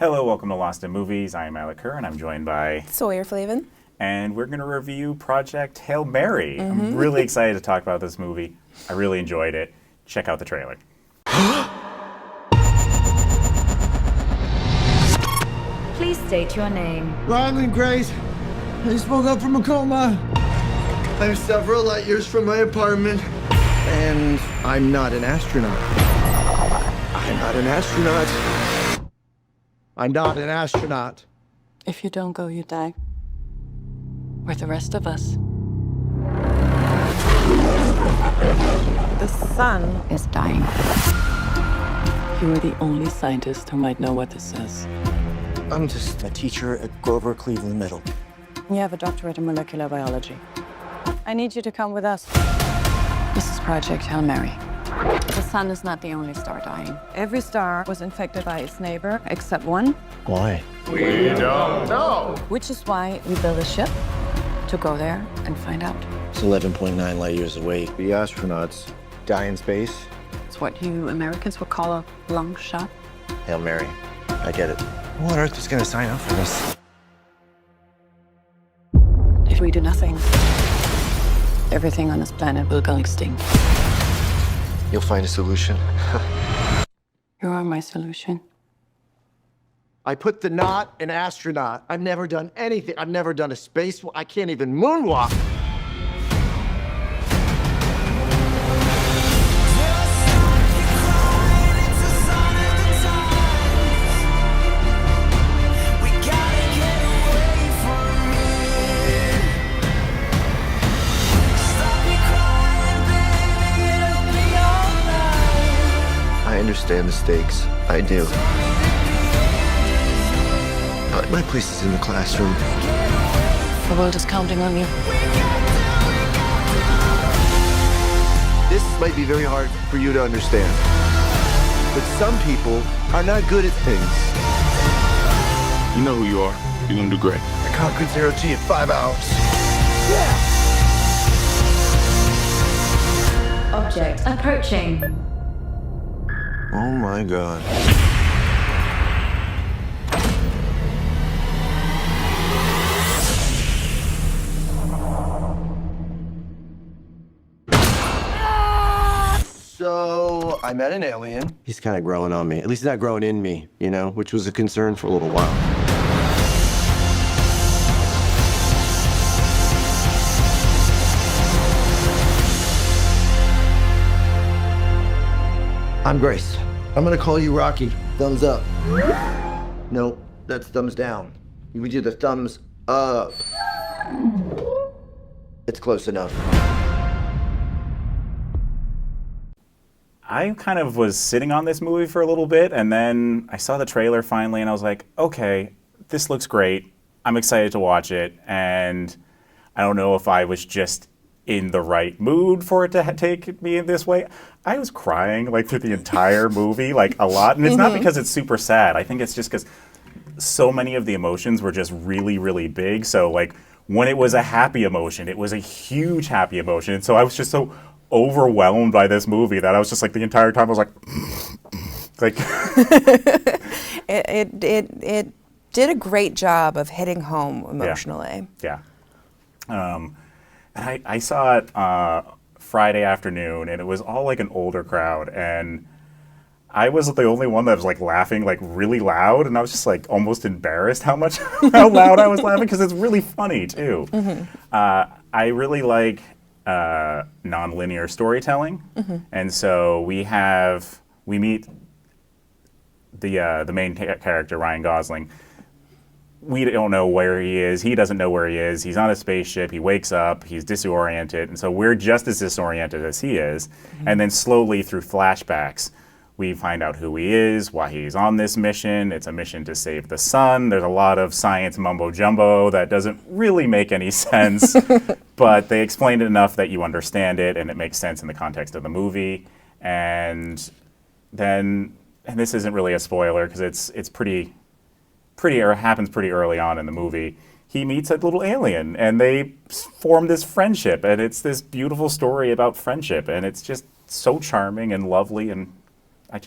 Hello, welcome to Lost in Movies. I am Alec Kerr, and I'm joined by Sawyer Flavin. And we're going to review Project Hail Mary. I'm really excited to talk about this movie. I really enjoyed it. Check out the trailer. Please state your name. Ryland Grace. I just woke up from a coma. I'm several light years from my apartment. And I'm not an astronaut. I'm not an astronaut. I'm not an astronaut. If you don't go, you die. With the rest of us. The sun Is dying. You are the only scientist who might know what this says. I'm just a teacher at Grover Cleveland Middle. You have a doctorate in molecular biology. I need you to come with us. This is Project Hail Mary. The sun is not the only star dying. Every star was infected by its neighbor, except one. Why? Which is why we built a ship to go there and find out. It's 11.9 light years away. The astronauts die in space. It's what you Americans would call a long shot. Hail Mary. I get it. Who on earth is going to sign up for this? If we do nothing, everything on this planet will go extinct. You'll find a solution. You are my solution. I put the not in astronaut. I've never done anything. I've never done a space. I can't even moonwalk. I understand the stakes. I do. But my place is in the classroom. The world is counting on you. This might be very hard for you to understand. But some people are not good at things. You know who you are. You're gonna do great. I conquered zero G in 5 hours. Yeah! Object approaching. Oh my God. So, I met an alien. He's kind of growing on me. At least he's not growing in me, you know, which was a concern for a little while. I'm Grace. I'm gonna call you Rocky. Thumbs up. No, that's thumbs down. We do the thumbs up. It's close enough. I kind of was sitting on this movie for a little bit, and then I saw the trailer finally, and I was like, okay, this looks great. I'm excited to watch it, and I don't know if I was just in the right mood for it to take me in this way. I was crying like through the entire movie, like a lot, and it's not because it's super sad. I think it's just because so many of the emotions were just really, really big. So like when it was a happy emotion, it was a huge happy emotion. And so I was just so overwhelmed by this movie that I was just like the entire time I was like, like. it did a great job of hitting home emotionally. Yeah. And I saw it Friday afternoon, and it was all like an older crowd, and I was the only one that was like laughing like really loud, and I was just like almost embarrassed how loud I was laughing because it's really funny too. I really like nonlinear storytelling, and so we meet the main character, Ryan Gosling. We don't know where he is. He doesn't know where he is. He's on a spaceship. He wakes up. He's disoriented. And so we're just as disoriented as he is. And then slowly through flashbacks, we find out who he is, why he's on this mission. It's a mission to save the sun. There's a lot of science mumbo jumbo that doesn't really make any sense. But they explain it enough that you understand it and it makes sense in the context of the movie. And this isn't really a spoiler because it's pretty or happens pretty early on in the movie. He meets a little alien, and they form this friendship, and it's this beautiful story about friendship, and it's just so charming and lovely, and I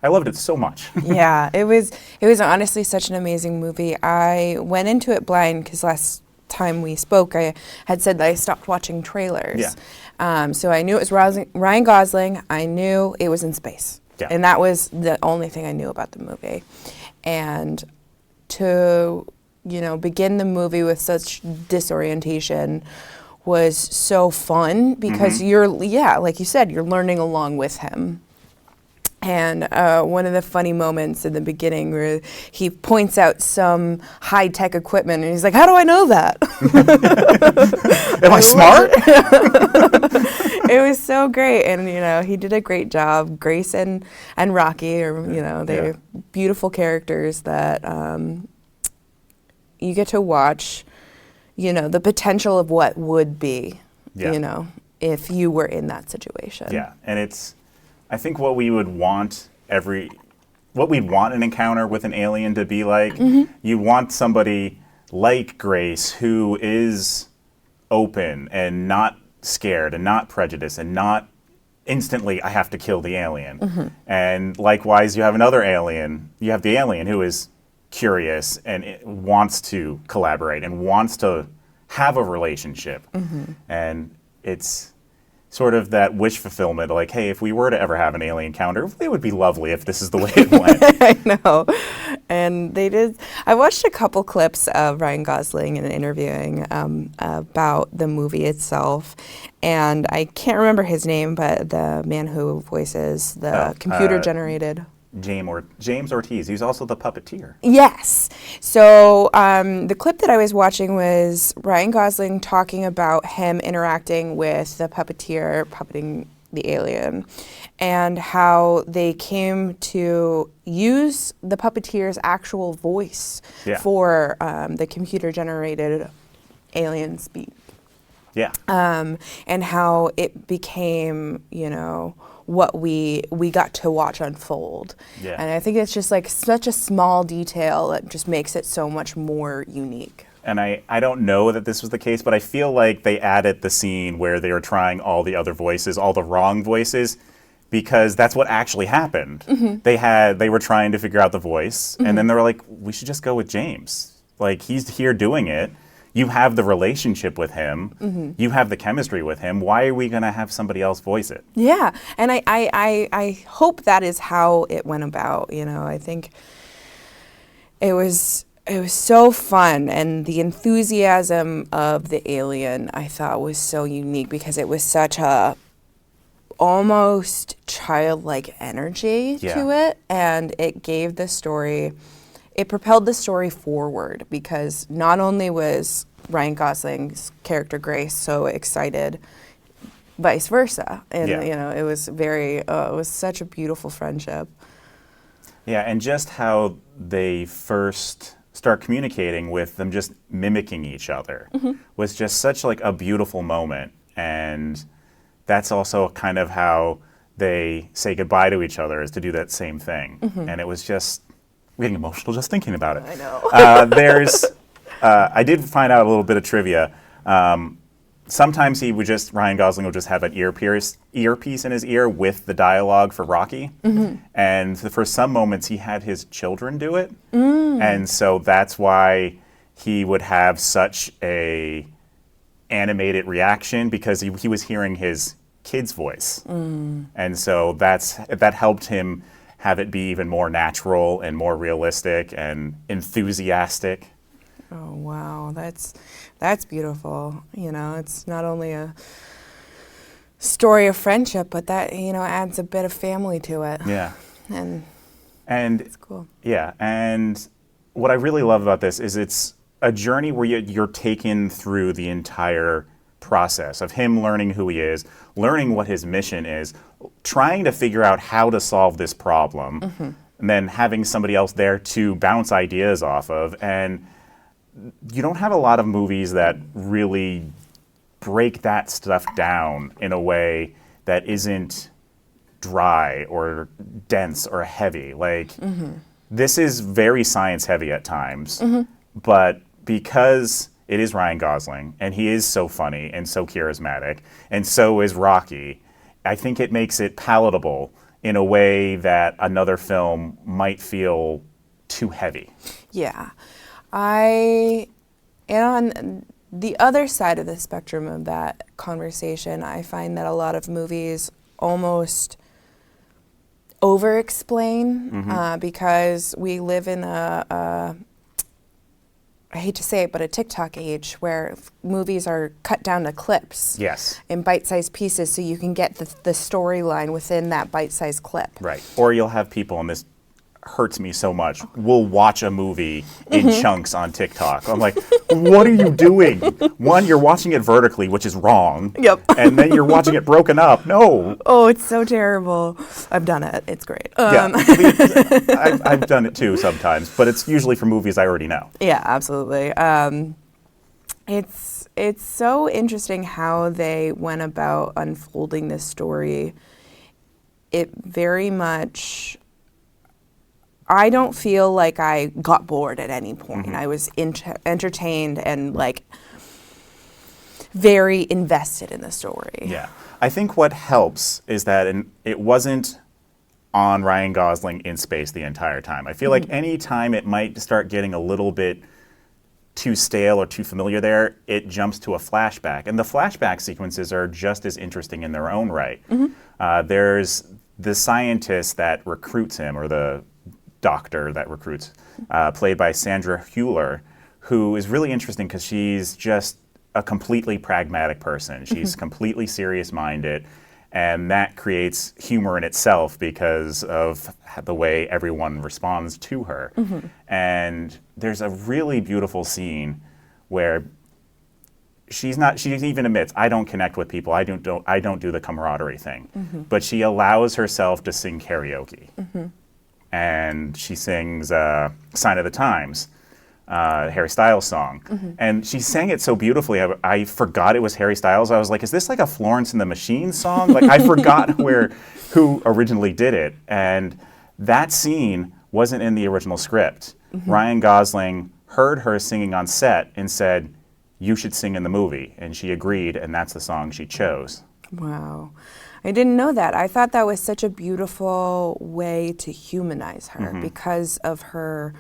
I loved it so much. Yeah, it was honestly such an amazing movie. I went into it blind because last time we spoke, I had said that I stopped watching trailers. Yeah. So I knew it was Ryan Gosling. I knew it was in space. Yeah. And that was the only thing I knew about the movie. And to, begin the movie with such disorientation was so fun because you're, like you said, you're learning along with him. And one of the funny moments in the beginning where he points out some high-tech equipment and he's like, how do I know that? Am I smart? It was so great. And, he did a great job. Grace and Rocky are, they're beautiful characters that you get to watch, the potential of what would be, if you were in that situation. Yeah, and I think what we'd want an encounter with an alien to be like, you want somebody like Grace who is open and not scared and not prejudiced and not instantly, I have to kill the alien. And likewise, you have another alien. You have the alien who is curious and wants to collaborate and wants to have a relationship. And it's sort of that wish fulfillment, like, hey, if we were to ever have an alien encounter, it would be lovely if this is the way it went. I know. And they did. I watched a couple clips of Ryan Gosling and interviewing about the movie itself. And I can't remember his name, but the man who voices the computer-generated... James Ortiz. He's also the puppeteer. Yes. So the clip that I was watching was Ryan Gosling talking about him interacting with the puppeteer puppeting the alien and how they came to use the puppeteer's actual voice for the computer-generated alien speak. Yeah. And how it became, what we got to watch unfold. Yeah. And I think it's just like such a small detail that just makes it so much more unique. And I don't know that this was the case, but I feel like they added the scene where they were trying all the other voices, all the wrong voices, because that's what actually happened. They were trying to figure out the voice, and then they were like, we should just go with James. Like, he's here doing it. You have the relationship with him. You have the chemistry with him. Why are we going to have somebody else voice it? Yeah, and I hope that is how it went about. I think it was so fun, and the enthusiasm of the alien I thought was so unique because it was such a almost childlike energy to it, and it gave the story. It propelled the story forward because not only was Ryan Gosling's character Grace so excited, vice versa, and it was it was such a beautiful friendship. Yeah, and just how they first start communicating with them, just mimicking each other, was just such like a beautiful moment, and that's also kind of how they say goodbye to each other, is to do that same thing, and it was just. I'm getting emotional just thinking about it. I know. I did find out a little bit of trivia. Sometimes Ryan Gosling would just have an earpiece in his ear with the dialogue for Rocky. And for some moments he had his children do it. And so that's why he would have such a animated reaction, because he was hearing his kid's voice. And so that helped him have it be even more natural and more realistic and enthusiastic. Oh wow, that's beautiful. It's not only a story of friendship, but that adds a bit of family to it. Yeah, and it's cool. Yeah, and what I really love about this is it's a journey where you're taken through the entire process of him learning who he is, learning what his mission is, trying to figure out how to solve this problem, and then having somebody else there to bounce ideas off of. And you don't have a lot of movies that really break that stuff down in a way that isn't dry or dense or heavy. Like, this is very science heavy at times, but because it is Ryan Gosling, and he is so funny and so charismatic, and so is Rocky, I think it makes it palatable in a way that another film might feel too heavy. Yeah. And on the other side of the spectrum of that conversation, I find that a lot of movies almost over-explain because we live in I hate to say it, but a TikTok age where movies are cut down to clips. Yes. In bite-sized pieces so you can get the storyline within that bite-sized clip. Right. Or you'll have people, and this hurts me so much, will watch a movie in chunks on TikTok. I'm like, what are you doing? One, you're watching it vertically, which is wrong. Yep. And then you're watching it broken up. No. Oh, it's so terrible. I've done it. It's great. Yeah. I've done it too sometimes, but it's usually for movies I already know. Yeah, absolutely. It's so interesting how they went about unfolding this story. It very much, I don't feel like I got bored at any point. I was entertained and like very invested in the story. Yeah. I think what helps is that it wasn't on Ryan Gosling in space the entire time. I feel like any time it might start getting a little bit too stale or too familiar there, it jumps to a flashback. And the flashback sequences are just as interesting in their own right. There's the scientist that recruits him, or the doctor that recruits, played by Sandra Hüller, who is really interesting because she's just a completely pragmatic person. She's completely serious-minded, and that creates humor in itself because of the way everyone responds to her. And there's a really beautiful scene where she even admits, I don't connect with people, I don't do the camaraderie thing, but she allows herself to sing karaoke. And she sings Sign of the Times, Harry Styles song. And she sang it so beautifully, I forgot it was Harry Styles. I was like, is this like a Florence and the Machine song? Like, I forgot who originally did it. And that scene wasn't in the original script. Ryan Gosling heard her singing on set and said, you should sing in the movie. And she agreed, and that's the song she chose. Wow. I didn't know that. I thought that was such a beautiful way to humanize her because of her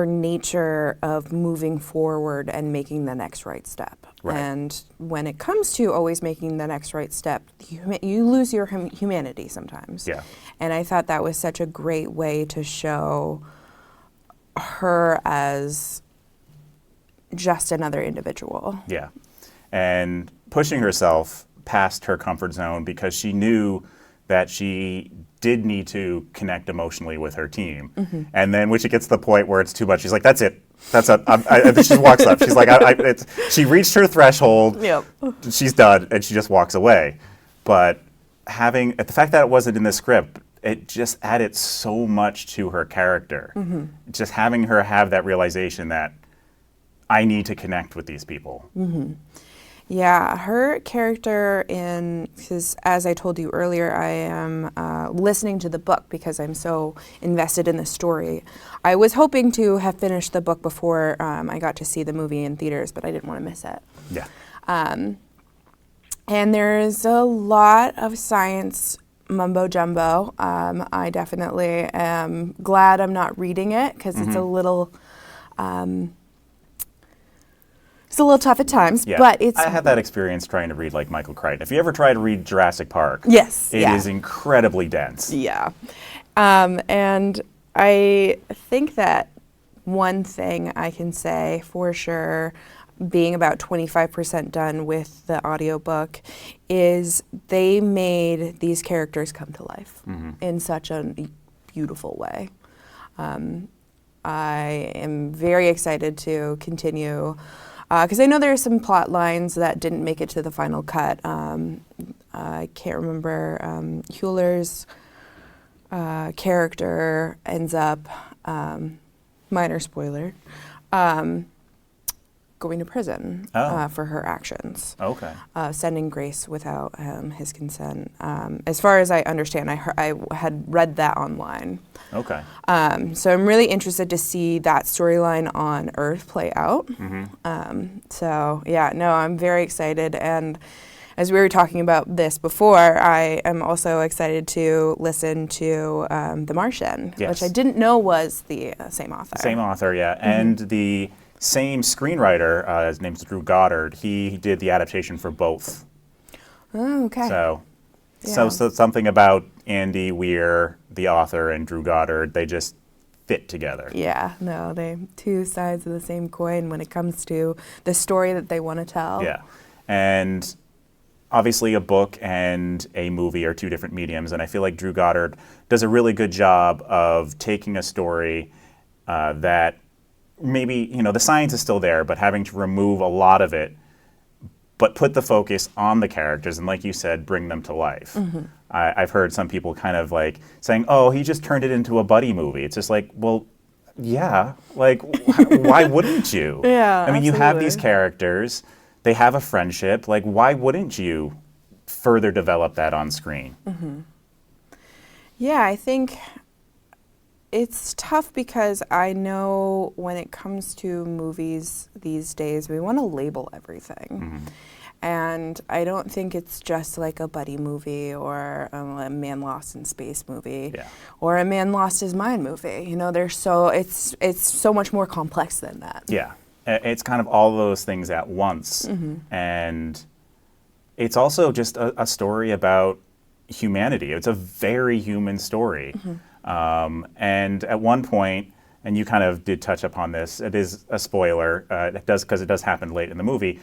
nature of moving forward and making the next right step. Right. And when it comes to always making the next right step, you lose your humanity sometimes. Yeah. And I thought that was such a great way to show her as just another individual. Yeah. And pushing herself past her comfort zone because she knew that she did need to connect emotionally with her team. And then when she gets to the point where it's too much, she's like, that's it. That's it. And she walks up. She's like, she reached her threshold. Yep. She's done, and she just walks away. But the fact that it wasn't in the script, it just added so much to her character. Just having her have that realization that I need to connect with these people. Yeah, her character because as I told you earlier, I am listening to the book because I'm so invested in the story. I was hoping to have finished the book before I got to see the movie in theaters, but I didn't want to miss it. Yeah. And there's a lot of science mumbo jumbo. I definitely am glad I'm not reading it because it's a little... it's a little tough at times, Yeah. but it's... I had that experience trying to read like Michael Crichton. If you ever try to read Jurassic Park, Yes, it is incredibly dense. Yeah. And I think that one thing I can say for sure, being about 25% done with the audiobook, is they made these characters come to life in such a beautiful way. I am very excited to continue because I know there are some plot lines that didn't make it to the final cut. I can't remember. Hüller's character ends up, minor spoiler, going to prison for her actions. Okay. Sending Grace without his consent. As far as I understand, I had read that online. Okay. So I'm really interested to see that storyline on Earth play out. So yeah, no, I'm very excited, and as we were talking about this before, I am also excited to listen to The Martian, Yes. which I didn't know was the same author. Same author, yeah. And the same screenwriter, his name's Drew Goddard, he did the adaptation for both. Oh, okay. So, Yeah. so something about Andy Weir, the author, and Drew Goddard, they just fit together. Yeah, no, they two sides of the same coin when it comes to the story that they want to tell. Yeah. And obviously a book and a movie are two different mediums, and I feel like Drew Goddard does a really good job of taking a story that maybe, the science is still there, but having to remove a lot of it, but put the focus on the characters and, like you said, bring them to life. I've heard some people kind of like saying, oh, he just turned it into a buddy movie. It's just like, well, yeah, like, why wouldn't you? Yeah, I mean, you have these absolutely. characters, they have a friendship, like, why wouldn't you further develop that on screen? Yeah, I think it's tough because I know when it comes to movies these days, we want to label everything. And I don't think it's just like a buddy movie or a man lost in space movie Yeah. or a man lost his mind movie. It's so much more complex than that. Yeah, it's kind of all those things at once. And it's also just a story about humanity. It's a very human story. And at one point, and you kind of did touch upon this, it is a spoiler, because it does happen late in the movie,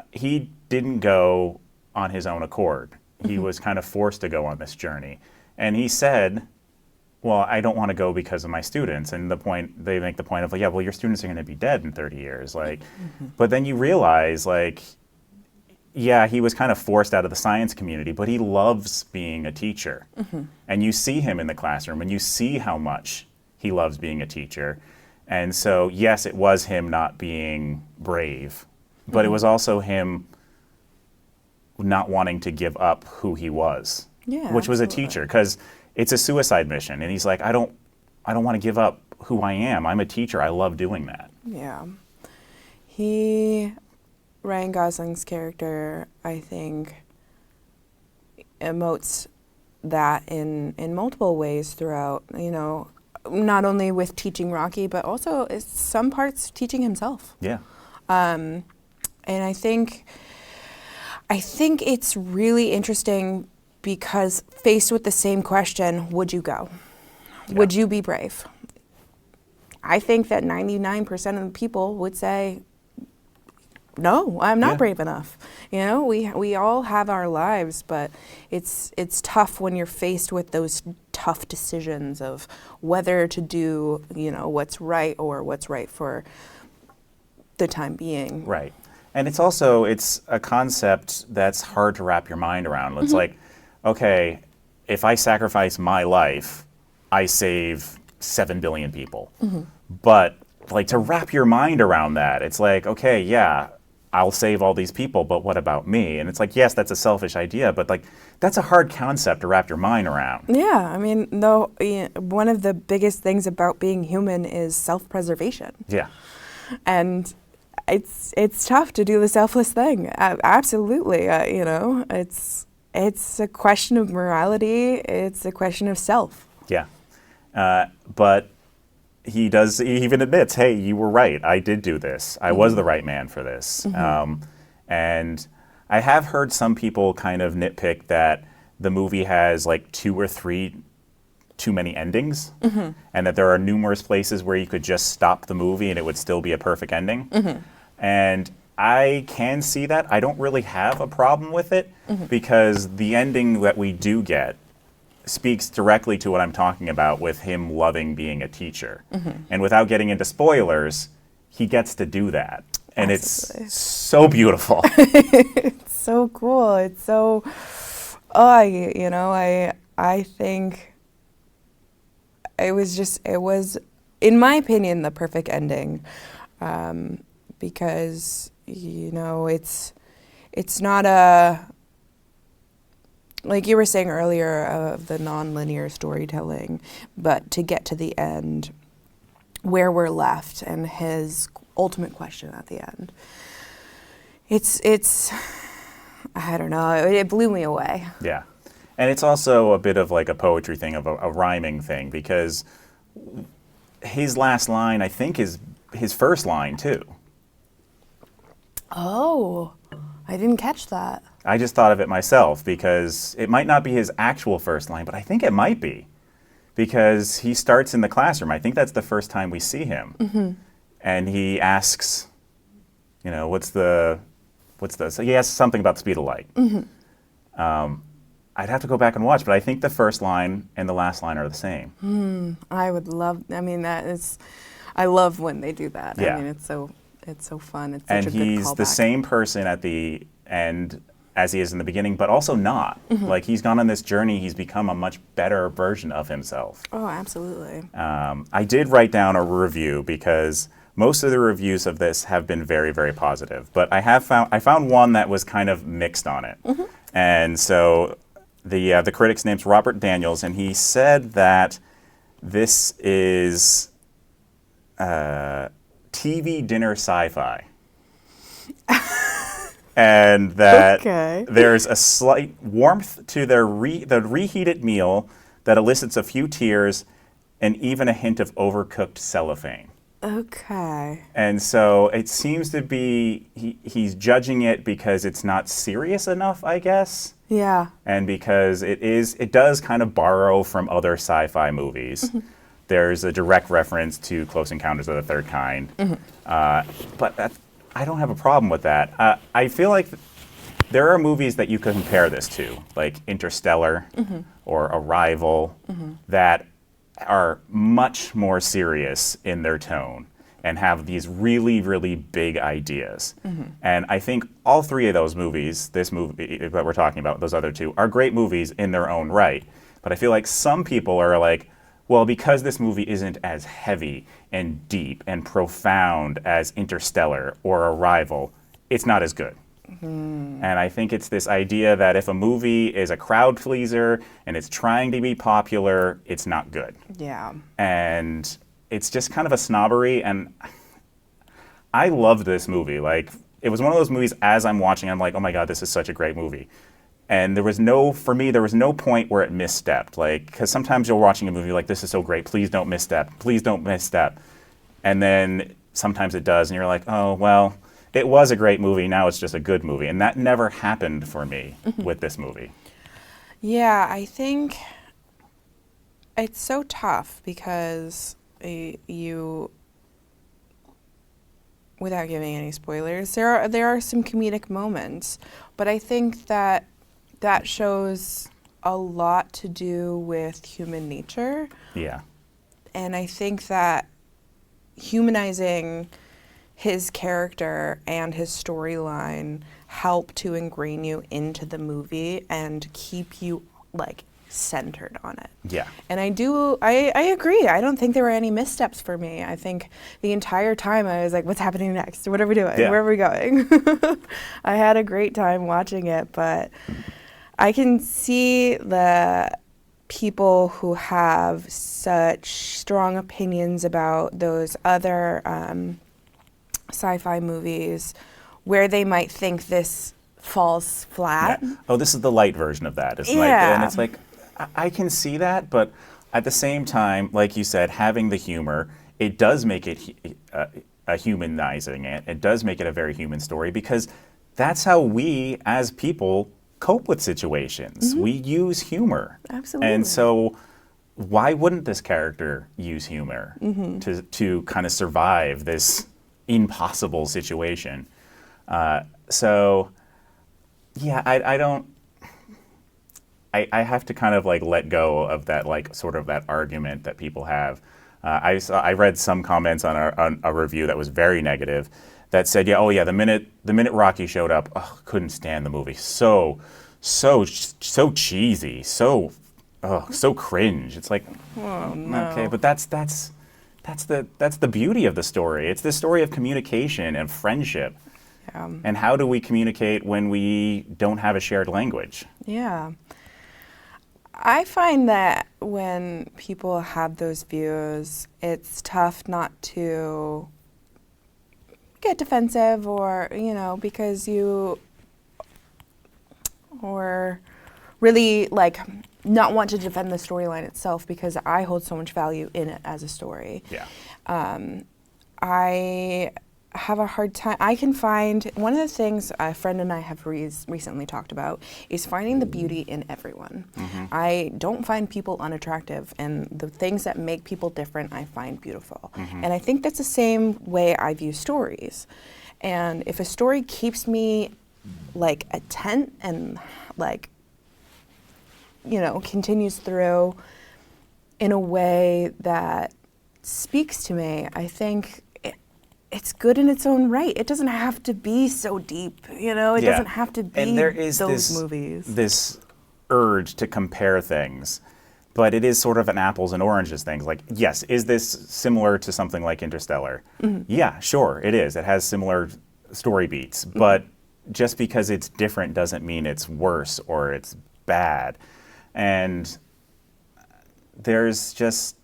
he didn't go on his own accord. He was kind of forced to go on this journey. And he said, well, I don't want to go because of my students. And they make the point of, like, yeah, well, your students are going to be dead in 30 years. Like, but then you realize, like, yeah, he was kind of forced out of the science community, but he loves being a teacher. And you see him in the classroom, and you see how much he loves being a teacher. And so, yes, it was him not being brave, but it was also him not wanting to give up who he was, Yeah, which was a absolutely. teacher, because it's a suicide mission. And he's like, I don't want to give up who I am. I'm a teacher. I love doing that. Yeah. Ryan Gosling's character, I think, emotes that in multiple ways throughout, not only with teaching Rocky, but also some parts teaching himself. Yeah. And I think it's really interesting because faced with the same question, would you go? Yeah. Would you be brave? I think that 99% of the people would say, no, I'm not Yeah. brave enough. We all have our lives, but it's tough when you're faced with those tough decisions of whether to do, what's right or what's right for the time being. Right. And it's a concept that's hard to wrap your mind around. It's like, okay, if I sacrifice my life, I save 7 billion people. But like, to wrap your mind around that, it's like, okay, yeah, I'll save all these people, but what about me? And it's like, yes, that's a selfish idea, but like, that's a hard concept to wrap your mind around. Yeah, I mean, one of the biggest things about being human is self-preservation. Yeah. And it's tough to do the selfless thing. Absolutely, it's a question of morality. It's a question of self. Yeah. But he even admits, hey, you were right. I did do this. I was the right man for this. And I have heard some people kind of nitpick that the movie has like 2 or 3 too many endings, and that there are numerous places where you could just stop the movie and it would still be a perfect ending. And I can see that. I don't really have a problem with it, because the ending that we do get speaks directly to what I'm talking about with him loving being a teacher. And without getting into spoilers, he gets to do that. And Absolutely. it's so beautiful. It's so cool. It's so, I think it was, in my opinion, the perfect ending, because, it's not like you were saying earlier, of the non-linear storytelling, but to get to the end where we're left and his ultimate question at the end. It's I don't know. It blew me away. Yeah. And it's also a bit of like a poetry thing, of a rhyming thing, because his last line, I think, is his first line, too. Oh, I didn't catch that. I just thought of it myself, because it might not be his actual first line, but I think it might be. Because he starts in the classroom. I think that's the first time we see him. And he asks, you know, so he asks something about the speed of light. I'd have to go back and watch, but I think the first line and the last line are the same. I would love, I mean, I love when they do that. Yeah. I mean, it's so fun. It's such And a good he's the callback. same person at the end as he is in the beginning, but also not. Like, he's gone on this journey, he's become a much better version of himself. Oh, absolutely. I did write down a review, because most of the reviews of this have been very, very positive. But I found one that was kind of mixed on it. And so the critic's name's Robert Daniels, and he said that this is TV dinner sci-fi. And that Okay. there's a slight warmth to the reheated meal that elicits a few tears and even a hint of overcooked cellophane. Okay. And so it seems to be he's judging it because it's not serious enough, I guess, Yeah. and because it does kind of borrow from other sci-fi movies. There's a direct reference to Close Encounters of the Third Kind, but I don't have a problem with that. I feel like there are movies that you could compare this to, like Interstellar or Arrival, that are much more serious in their tone and have these really, really big ideas. And I think all three of those movies, this movie that we're talking about, those other two, are great movies in their own right. But I feel like some people are like, well, because this movie isn't as heavy and deep and profound as Interstellar or Arrival, it's not as good. And I think it's this idea that if a movie is a crowd pleaser and it's trying to be popular, it's not good. Yeah. And it's just kind of a snobbery, and I loved this movie. Like, it was one of those movies, as I'm watching, I'm like, oh my God, this is such a great movie. And there was no point where it misstepped. Like, because sometimes you're watching a movie like, this is so great, please don't misstep, please don't misstep. And then sometimes it does, and you're like, oh, well, it was a great movie, now it's just a good movie. And that never happened for me with this movie. Yeah, I think it's so tough because you, without giving any spoilers, there are some comedic moments, but I think that shows a lot to do with human nature. Yeah. And I think that humanizing his character and his storyline help to ingrain you into the movie and keep you like centered on it. Yeah. And I agree. I don't think there were any missteps for me. I think the entire time I was like, what's happening next? What are we doing? Yeah. Where are we going? I had a great time watching it, but I can see the people who have such strong opinions about those other sci-fi movies where they might think this falls flat. Yeah. Oh, this is the light version of that. It's like, Yeah. and it's like, I can see that, but at the same time, like you said, having the humor, it does make it a humanizing it. It does make it a very human story, because that's how we as people cope with situations. We use humor. Absolutely. And so why wouldn't this character use humor to kind of survive this impossible situation? So yeah, I have to kind of like let go of that, like sort of that argument that people have. I read some comments on a review that was very negative that said, yeah, oh yeah, the minute Rocky showed up, oh, couldn't stand the movie. So cheesy, so cringe. It's like, Oh, no. okay, but that's the beauty of the story. It's this story of communication and friendship. And how do we communicate when we don't have a shared language? Yeah. I find that when people have those views, it's tough not to get defensive or, because or really like not want to defend the storyline itself because I hold so much value in it as a story. Yeah. I have a hard time. I can find one of the things a friend and I have recently talked about is finding the beauty in everyone. I don't find people unattractive, and the things that make people different I find beautiful. And I think that's the same way I view stories. And if a story keeps me like attent and like, you know, continues through in a way that speaks to me, I think it's good in its own right. It doesn't have to be so deep, you know? It doesn't have to be and there is those movies. This urge to compare things, but it is sort of an apples and oranges thing. Like, yes, is this similar to something like Interstellar? Yeah, sure, it is. It has similar story beats, but just because it's different doesn't mean it's worse or it's bad. And there's just,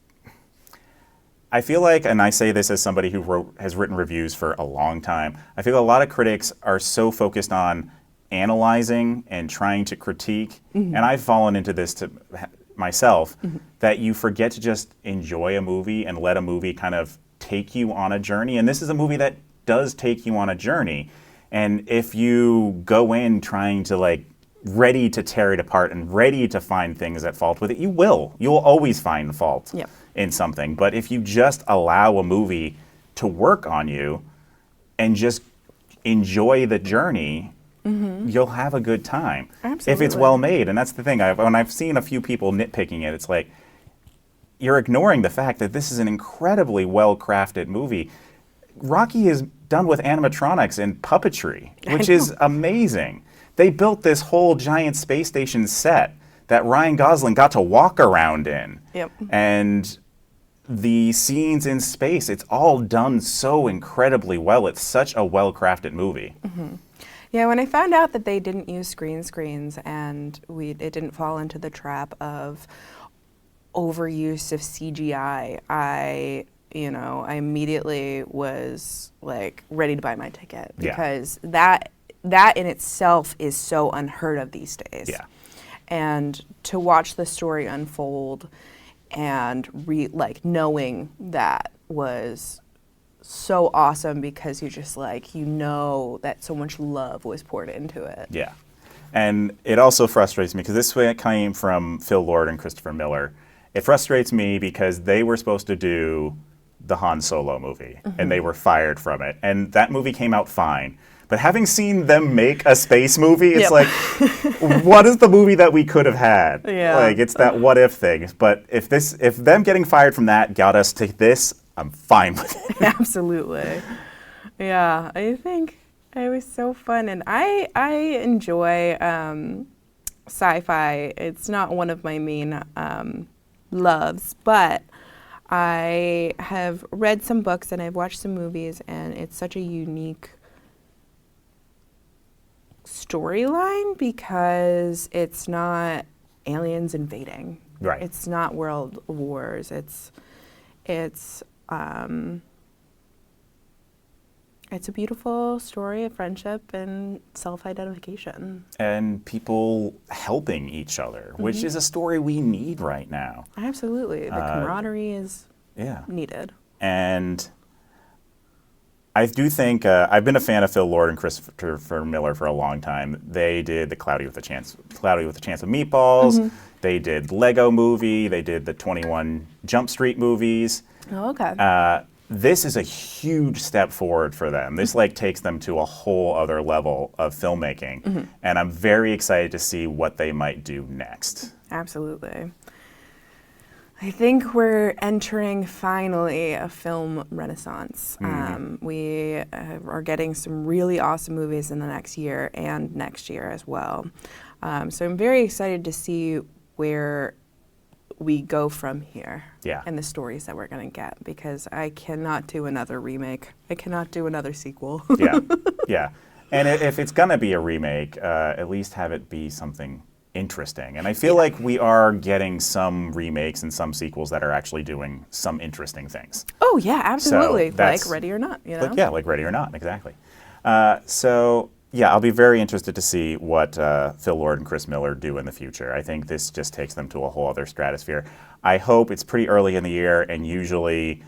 I feel like, and I say this as somebody who has written reviews for a long time, I feel a lot of critics are so focused on analyzing and trying to critique, and I've fallen into this to myself, that you forget to just enjoy a movie and let a movie kind of take you on a journey. And this is a movie that does take you on a journey. And if you go in trying to like ready to tear it apart and ready to find things at fault with it, you will. You'll always find fault in something. But if you just allow a movie to work on you and just enjoy the journey, you'll have a good time. Absolutely. If it's well made. And that's the thing. When I've seen a few people nitpicking it, it's like, you're ignoring the fact that this is an incredibly well-crafted movie. Rocky is done with animatronics and puppetry, which is amazing. They built this whole giant space station set that Ryan Gosling got to walk around in. And the scenes in space, it's all done so incredibly well. It's such a well-crafted movie. Yeah, when I found out that they didn't use green screens and it didn't fall into the trap of overuse of CGI, I immediately was like ready to buy my ticket because that in itself is so unheard of these days. And to watch the story unfold and knowing that was so awesome because you just like, you know that so much love was poured into it. Yeah. And it also frustrates me because this way it came from Phil Lord and Christopher Miller. It frustrates me because they were supposed to do the Han Solo movie and they were fired from it. And that movie came out fine. But having seen them make a space movie, it's like, what is the movie that we could have had? Like, it's that what if thing. But if them getting fired from that got us to this, I'm fine with it. Absolutely. Yeah, I think it was so fun. And I enjoy sci-fi. It's not one of my main loves, but I have read some books and I've watched some movies, and it's such a unique storyline because it's not aliens invading. Right. It's not world wars. It's a beautiful story of friendship and self-identification. And people helping each other, which is a story we need right now. Absolutely. The camaraderie is needed. And I do think, I've been a fan of Phil Lord and Christopher Miller for a long time. They did the Cloudy with a Chance of Meatballs. They did Lego Movie. They did the 21 Jump Street movies. Oh, okay. This is a huge step forward for them. This takes them to a whole other level of filmmaking. And I'm very excited to see what they might do next. Absolutely. I think we're entering finally a film renaissance. We are getting some really awesome movies in the next year and next year as well. So I'm very excited to see where we go from here and the stories that we're going to get, because I cannot do another remake. I cannot do another sequel. Yeah. And if it's going to be a remake, at least have it be something interesting. And I feel like we are getting some remakes and some sequels that are actually doing some interesting things. Oh, yeah, absolutely. So like Ready or Not, you know? Like Ready or Not, exactly. So Yeah, I'll be very interested to see what Phil Lord and Chris Miller do in the future. I think this just takes them to a whole other stratosphere. I hope it's pretty early in the year, and usually,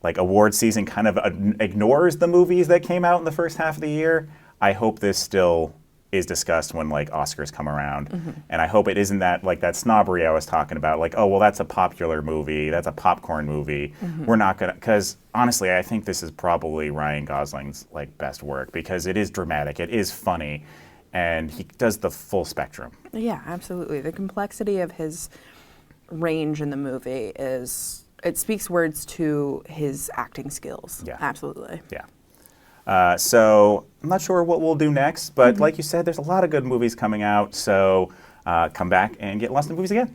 like, award season kind of ignores the movies that came out in the first half of the year. I hope this still is discussed when, like, Oscars come around. And I hope it isn't that, like, that snobbery I was talking about, like, oh, well, that's a popular movie, that's a popcorn movie. We're not gonna, because honestly, I think this is probably Ryan Gosling's, like, best work, because it is dramatic, it is funny, and he does the full spectrum. Yeah, absolutely. The complexity of his range in the movie it speaks words to his acting skills. Yeah. Absolutely. Yeah. So I'm not sure what we'll do next, but like you said, there's a lot of good movies coming out, so come back and get lost in movies again.